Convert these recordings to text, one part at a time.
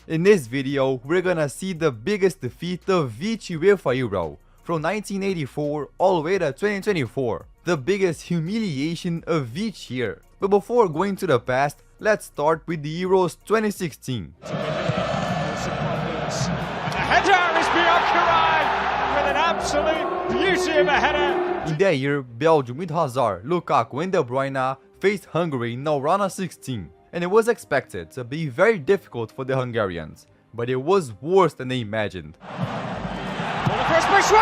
In this video, we're gonna see the biggest defeat of each Uefa Euro, from 1984 all the way to 2024, the biggest humiliation of each year. But before going to the past, let's start with the Euros 2016. The header is beyond Karai with an absolute beauty of a header. In that year, Belgium with Hazard, Lukaku and De Bruyne faced Hungary in round of 16. And it was expected to be very difficult for the Hungarians, but it was worse than they imagined. For the first push way!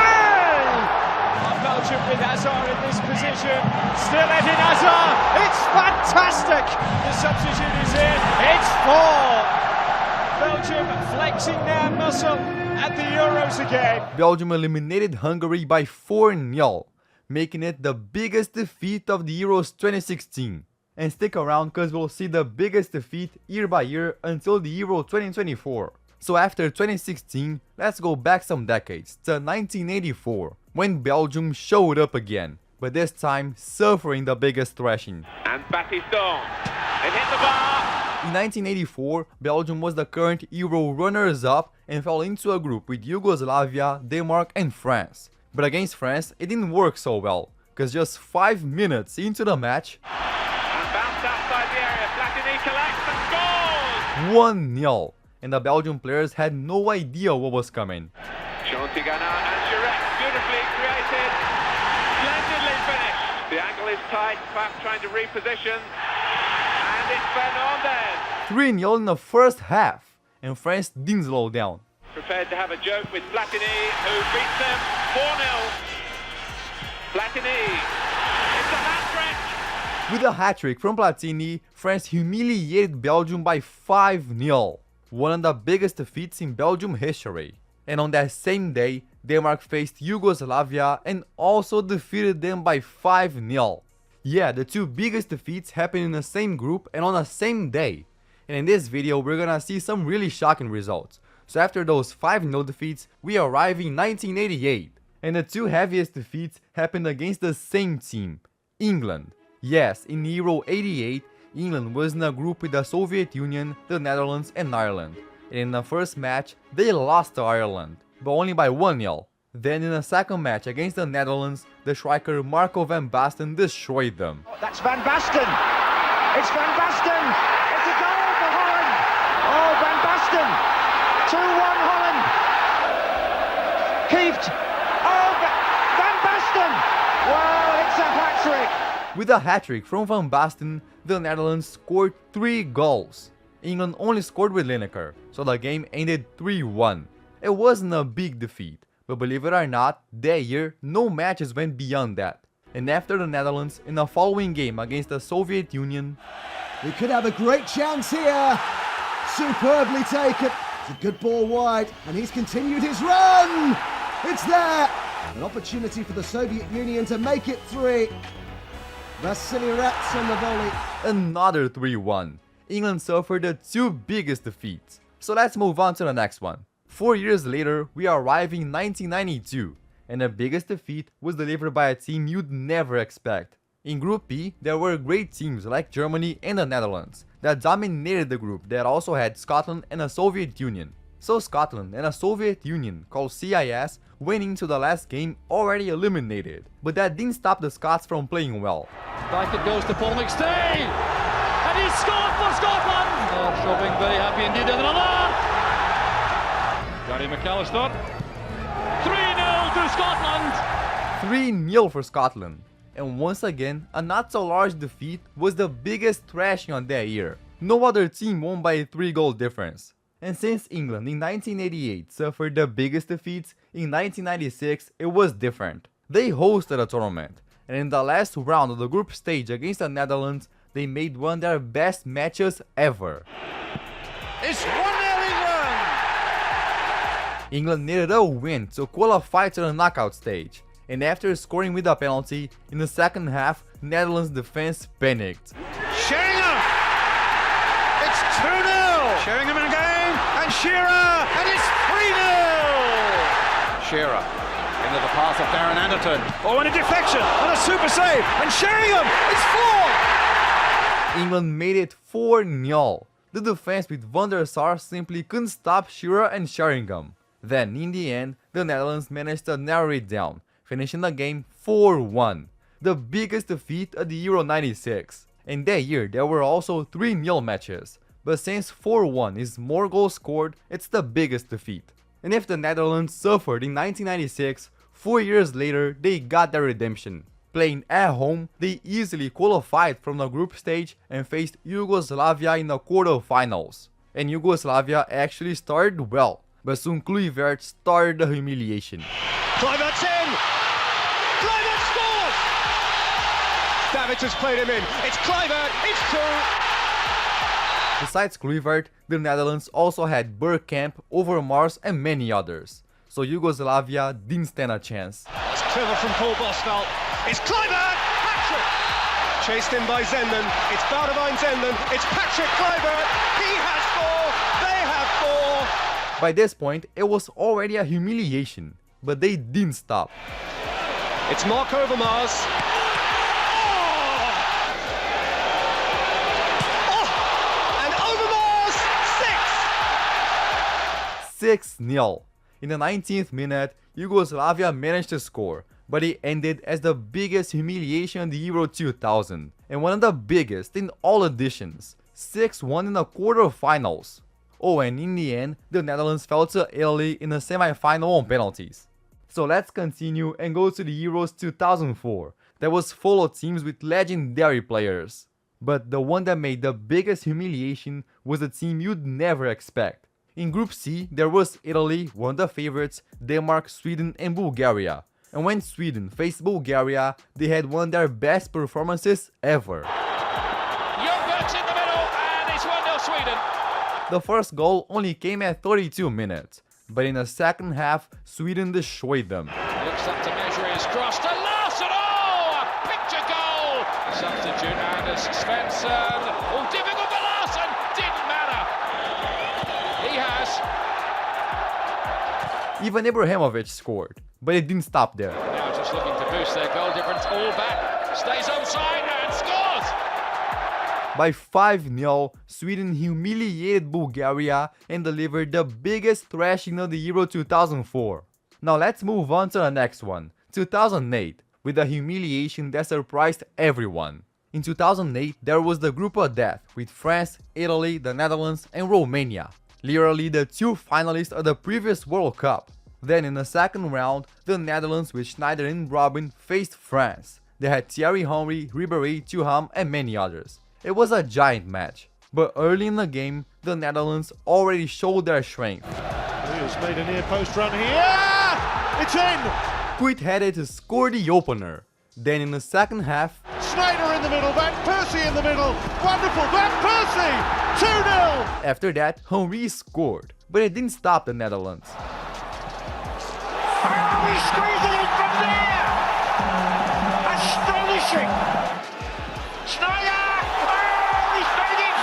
Belgium with Hazard in this position, still Eden Hazard, it's fantastic! The substitute is in, it's 4! Belgium flexing their muscle at the Euros again. Belgium eliminated Hungary by 4-0, making it the biggest defeat of the Euros 2016. And stick around because we'll see the biggest defeat year by year until the Euro 2024. So after 2016, let's go back some decades to 1984, when Belgium showed up again, but this time suffering the biggest thrashing. And Battiston, it hit the bar! In 1984, Belgium was the current Euro runners-up and fell into a group with Yugoslavia, Denmark and France. But against France, it didn't work so well, because just 5 minutes into the match, 1-0, and the Belgian players had no idea what was coming. Chantigana and Jurek, beautifully created, splendidly finished. The angle is tight, Pap trying to reposition, and it's Fernandez. 3-0 in the first half, and France didn't slow down. Prepared to have a joke with Platini, who beats them 4-0. Platini, it's a hat-trick. With a hat-trick from Platini, France humiliated Belgium by 5-0, one of the biggest defeats in Belgium history. And on that same day, Denmark faced Yugoslavia and also defeated them by 5-0. Yeah, the two biggest defeats happened in the same group and on the same day. And in this video, we're gonna see some really shocking results. So after those 5-0 defeats, we arrive in 1988. And the two heaviest defeats happened against the same team, England. Yes, in Euro 88, England was in a group with the Soviet Union, the Netherlands and Ireland. And in the first match, they lost to Ireland, but only by 1-0. Then in the second match against the Netherlands, the striker Marco van Basten destroyed them. That's Van Basten! It's Van Basten! It's a goal for Holland! Oh, Van Basten! 2-1 Holland! Kieft! Oh, Van Basten! Well, it's a hat-trick! With a hat-trick from Van Basten, the Netherlands scored 3 goals. England only scored with Lineker, so the game ended 3-1. It wasn't a big defeat, but believe it or not, that year no matches went beyond that. And after the Netherlands, in the following game against the Soviet Union, we could have a great chance here. Superbly taken. It's a good ball wide, and he's continued his run. It's there. An opportunity for the Soviet Union to make it 3. Vasily Rats on the volley. Another 3-1. England suffered the two biggest defeats. So let's move on to the next one. 4 years later, we arrive in 1992, and the biggest defeat was delivered by a team you'd never expect. In Group B, there were great teams like Germany and the Netherlands that dominated the group that also had Scotland and the Soviet Union. So Scotland and the Soviet Union, called CIS, went into the last game already eliminated. But that didn't stop the Scots from playing well. Back it goes to Paul McStay, and he's scored for Scotland! Oh, Shopping very happy indeed in another! Gary McAllister, 3-0 to Scotland! 3-0 for Scotland. And once again, a not so large defeat was the biggest thrashing on that year. No other team won by a 3-goal difference. And since England in 1988 suffered the biggest defeats, in 1996 it was different. They hosted a tournament, and in the last round of the group stage against the Netherlands, they made one of their best matches ever. It's 1-0 England! England needed a win to qualify to the knockout stage, and after scoring with a penalty, in the second half, Netherlands defense panicked. Sheringham! It's 2-0! Sheringham in again! And Shearer! And it's 3-0! Shearer into the pass of Darren Anderton. Oh, and a deflection! And a super save! And Sheringham! It's 4! England made it 4-0. The defense with Van der Sar simply couldn't stop Shearer and Sheringham. Then, in the end, the Netherlands managed to narrow it down, finishing the game 4-1, the biggest defeat at the Euro 96. In that year, there were also 3-0 matches, but since 4-1 is more goals scored, it's the biggest defeat. And if the Netherlands suffered in 1996, 4 years later they got their redemption. Playing at home, they easily qualified from the group stage and faced Yugoslavia in the quarterfinals. And Yugoslavia actually started well, but soon Kluivert started the humiliation. Kluivert's in! Kluivert scores! Davids has played him in. It's Kluivert, it's 2! Besides Kluivert, the Netherlands also had Bergkamp, Overmars and many others. So Yugoslavia didn't stand a chance. It's clever from Paul Bosvelt. It's Kluivert! Patrick! Chased in by Zenman. It's Boudewijn Zenman. It's Patrick Kluivert. He has 4. They have 4. By this point, it was already a humiliation, but they didn't stop. It's Mark Overmars. And Overmars 6-0. In the 19th minute, Yugoslavia managed to score, but it ended as the biggest humiliation in the Euro 2000, and one of the biggest in all editions, 6-1 in the quarterfinals. Oh, and in the end, the Netherlands fell to Italy in the semi-final on penalties. So let's continue and go to the Euros 2004, that was full of teams with legendary players. But the one that made the biggest humiliation was a team you'd never expect. In Group C, there was Italy, one of the favorites, Denmark, Sweden and Bulgaria. And when Sweden faced Bulgaria, they had one of their best performances ever. Ljungberg's in the middle, and it's 1-0 Sweden. The first goal only came at 32 minutes, but in the second half, Sweden destroyed them. Looks up to measure his cross to Larsson. Oh, a picture goal! Substitute Anders Svensson. Oh, difficult for Larsson. Didn't matter. He has. Even Ibrahimovic scored, but it didn't stop there. Now just looking to boost their goal difference. All back. Stays onside and scores. By 5-0, Sweden humiliated Bulgaria and delivered the biggest thrashing of the Euro 2004. Now let's move on to the next one, 2008, with a humiliation that surprised everyone. In 2008, there was the group of death with France, Italy, the Netherlands and Romania, literally the 2 finalists of the previous World Cup. Then in the second round, the Netherlands with Schneider and Robin faced France. They had Thierry Henry, Ribéry, Thuram and many others. It was a giant match, but early in the game, the Netherlands already showed their strength. He's made a near post run here. It's in. Kuyt headed to score the opener. Then in the second half, Schneider in the middle. Van Persie in the middle. Wonderful. Van Persie. 2-0. after that, Henry scored, but it didn't stop the Netherlands. He's squeezing it from there. Astonishing. Schneider. Oh, he's made it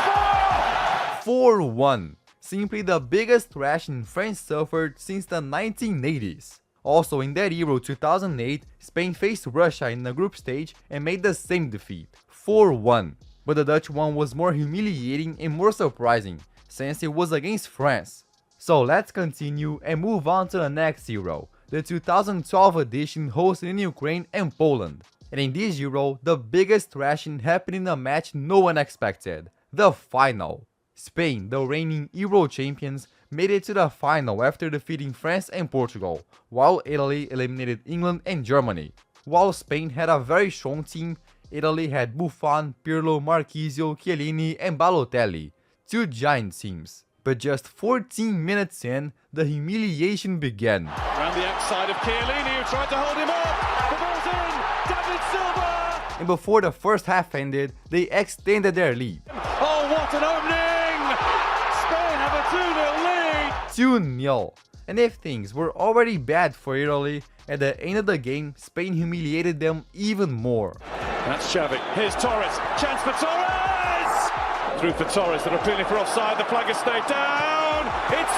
4-1, simply the biggest thrashing France suffered since the 1980s. Also in that Euro 2008, Spain faced Russia in the group stage and made the same defeat, 4-1. But the Dutch one was more humiliating and more surprising, since it was against France. So let's continue and move on to the next Euro, the 2012 edition hosted in Ukraine and Poland. And in this Euro, the biggest thrashing happened in a match no one expected, the final. Spain, the reigning Euro champions, made it to the final after defeating France and Portugal, while Italy eliminated England and Germany. While Spain had a very strong team, Italy had Buffon, Pirlo, Marchisio, Chiellini and Balotelli, two giant teams. But just 14 minutes in, the humiliation began. Around the outside of Chiellini, who tried to hold him up. The ball's in. David Silva. And before the first half ended, they extended their lead. Oh, what an opening! Spain have a 2-0 lead. 2-0. And if things were already bad for Italy, at the end of the game, Spain humiliated them even more. That's Xavi. Here's Torres. Chance for Torres! Through for Torres. That'll clearly for offside. The flag has stayed down. It's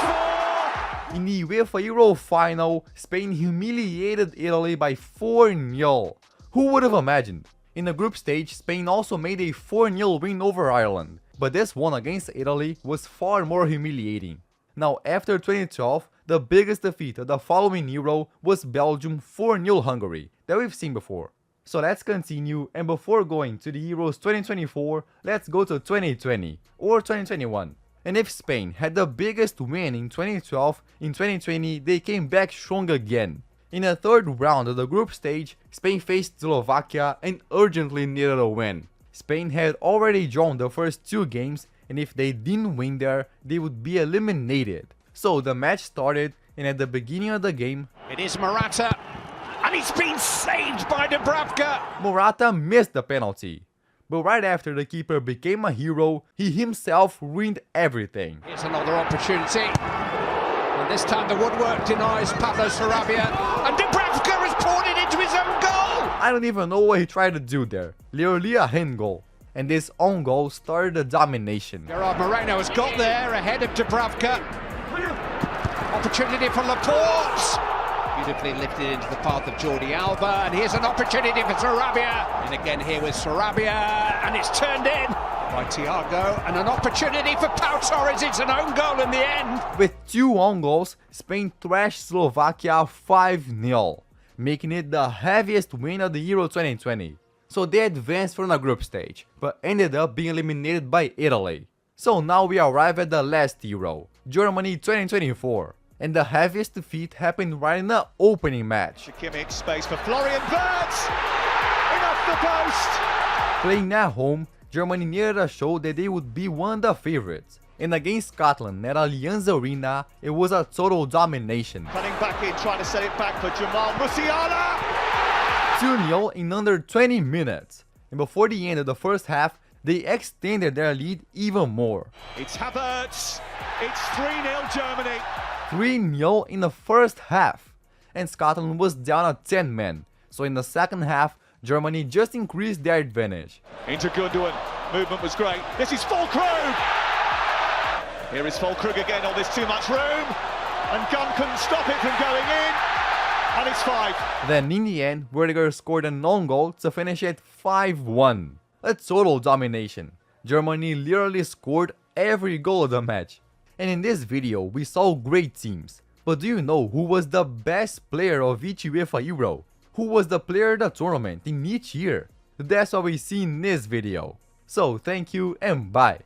4. In the Uefa Euro final, Spain humiliated Italy by 4-0. Who would have imagined? In the group stage, Spain also made a 4-0 win over Ireland. but this one against Italy was far more humiliating. Now, after 2012, the biggest defeat of the following Euro was Belgium 4-0 Hungary, that we've seen before. So let's continue, and before going to the Euros 2024, let's go to 2020 or 2021. And if Spain had the biggest win in 2012, in 2020 they came back strong again. In the third round of the group stage, Spain faced Slovakia and urgently needed a win. Spain had already drawn the first 2 games, and if they didn't win there, they would be eliminated. So the match started, and at the beginning of the game, It is Morata, and it's been saved by Dubravka. Morata missed the penalty. But right after the keeper became a hero, he himself ruined everything. Here's another opportunity. And this time the woodwork denies Pablo Sarabia, and Dubravka has poured it into his own goal. I don't even know what he tried to do there. Literally a hand goal. And this own goal started the domination. Gerard Moreno has got there ahead of Dubravka. Opportunity for Laporte. Beautifully lifted into the path of Jordi Alba, and here's an opportunity for Sarabia. And again here with Sarabia, and it's turned in by Thiago, and an opportunity for Pau Torres. It's an own goal in the end. With 2 own goals, Spain thrashed Slovakia 5-0, making it the heaviest win of the Euro 2020. So they advanced from the group stage, but ended up being eliminated by Italy. So now we arrive at the last Euro, Germany 2024. And the heaviest defeat happened right in the opening match. Kimmich, space for Florian Wirtz. In off the post. Playing at home, Germany needed to show that they would be one of the favorites. And against Scotland at Allianz Arena, it was a total domination. Cutting back in, trying to set it back for Jamal Musiala. 2-0 in under 20 minutes. And before the end of the first half, they extended their lead even more. It's Havertz. It's 3-0 Germany. 3-0 in the first half. And Scotland was down at 10 men. So in the second half, Germany just increased their advantage. Into Gundogan. Movement was great. This is Füllkrug. Here is Füllkrug again. Oh, there's too much room. And Gunn couldn't stop it from going in. And it's 5. Then in the end, Rudiger scored an own goal to finish at 5-1. A total domination. Germany literally scored every goal of the match. And in this video, we saw great teams. But do you know who was the best player of each Uefa Euro? Who was the player of the tournament in each year? That's what we see in this video. So thank you and bye.